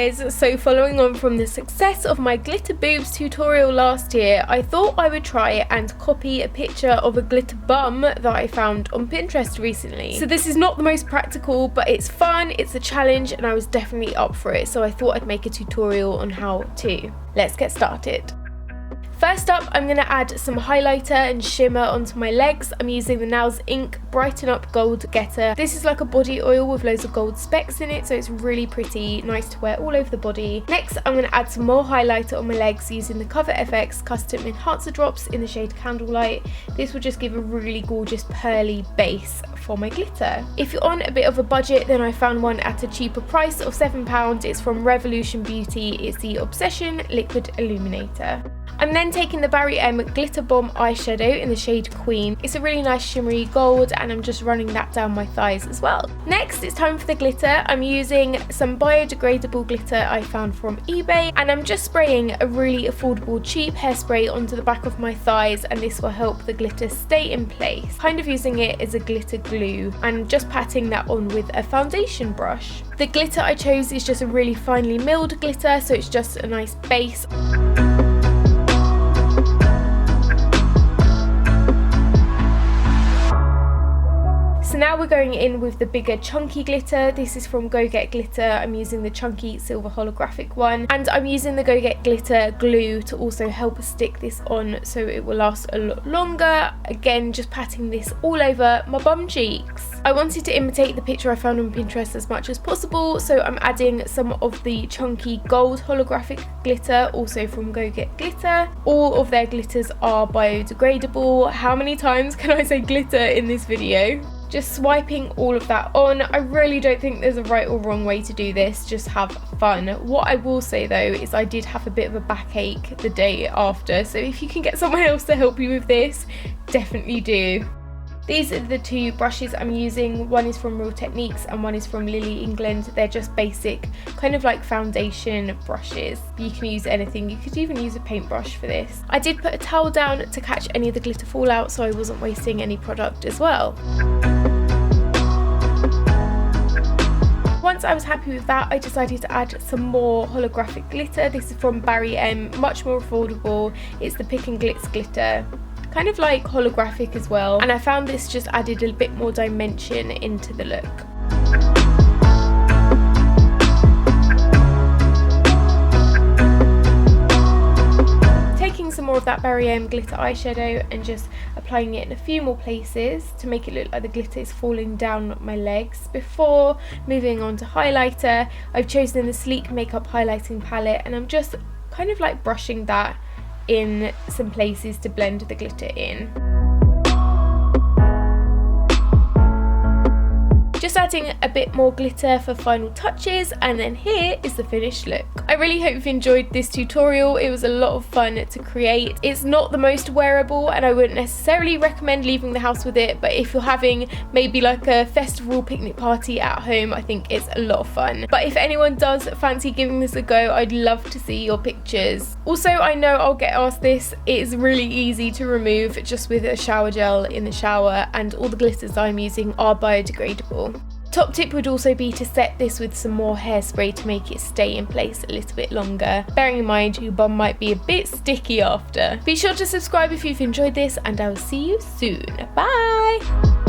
guys, so following on from the success of my glitter boobs tutorial last year, I thought I would try and copy a picture of a glitter bum that I found on Pinterest recently. So this is not the most practical, but it's fun, it's a challenge, and I was definitely up for it, so I thought I'd make a tutorial on how to. Let's get started. First up, I'm going to add some highlighter and shimmer onto my legs. I'm using the NARS Ink Brighten Up Gold Getter. This is like a body oil with loads of gold specks in it, so it's really pretty, nice to wear all over the body. Next, I'm going to add some more highlighter on my legs using the Cover FX Custom Enhancer Drops in the shade Candlelight. This will just give a really gorgeous pearly base for my glitter. If you're on a bit of a budget, then I found one at a cheaper price of £7. It's from Revolution Beauty. It's the Obsession Liquid Illuminator. I'm then taking the Barry M Glitter Bomb eyeshadow in the shade Queen. It's a really nice shimmery gold, and I'm just running that down my thighs as well. Next, it's time for the glitter. I'm using some biodegradable glitter I found from eBay, and I'm just spraying a really affordable cheap hairspray onto the back of my thighs, and this will help the glitter stay in place. Kind of using it as a glitter glue and just patting that on with a foundation brush. The glitter I chose is just a really finely milled glitter, so it's just a nice base. So now we're going in with the bigger chunky glitter. This is from Go Get Glitter. I'm using the chunky silver holographic one, and I'm using the Go Get Glitter glue to also help stick this on so it will last a lot longer. Again, just patting this all over my bum cheeks. I wanted to imitate the picture I found on Pinterest as much as possible, so I'm adding some of the chunky gold holographic glitter, also from Go Get Glitter. All of their glitters are biodegradable. How many times can I say glitter in this video? Just swiping all of that on. I really don't think there's a right or wrong way to do this, just have fun. What I will say though is I did have a bit of a backache the day after, so if you can get someone else to help you with this, definitely do. These are the two brushes I'm using. One is from Real Techniques and one is from Lily England. They're just basic, kind of like foundation brushes. You can use anything. You could even use a paintbrush for this. I did put a towel down to catch any of the glitter fallout, so I wasn't wasting any product as well. Once I was happy with that, I decided to add some more holographic glitter. This is from Barry M, much more affordable. It's the Pick and Glitz glitter, kind of like holographic as well, and I found this just added a bit more dimension into the look. Some more of that Barry M glitter eyeshadow and just applying it in a few more places to make it look like the glitter is falling down my legs. Before moving on to highlighter, I've chosen the Sleek Makeup Highlighting Palette, and I'm just kind of like brushing that in some places to blend the glitter in. Just adding a bit more glitter for final touches, and then here is the finished look. I really hope you've enjoyed this tutorial. It was a lot of fun to create. It's not the most wearable, and I wouldn't necessarily recommend leaving the house with it, but if you're having maybe like a festival picnic party at home, I think it's a lot of fun. But if anyone does fancy giving this a go, I'd love to see your pictures. Also, I know I'll get asked this, it is really easy to remove just with a shower gel in the shower, and all the glitters I'm using are biodegradable. Top tip would also be to set this with some more hairspray to make it stay in place a little bit longer, bearing in mind your bum might be a bit sticky after. Be sure to subscribe if you've enjoyed this, and I will see you soon. Bye!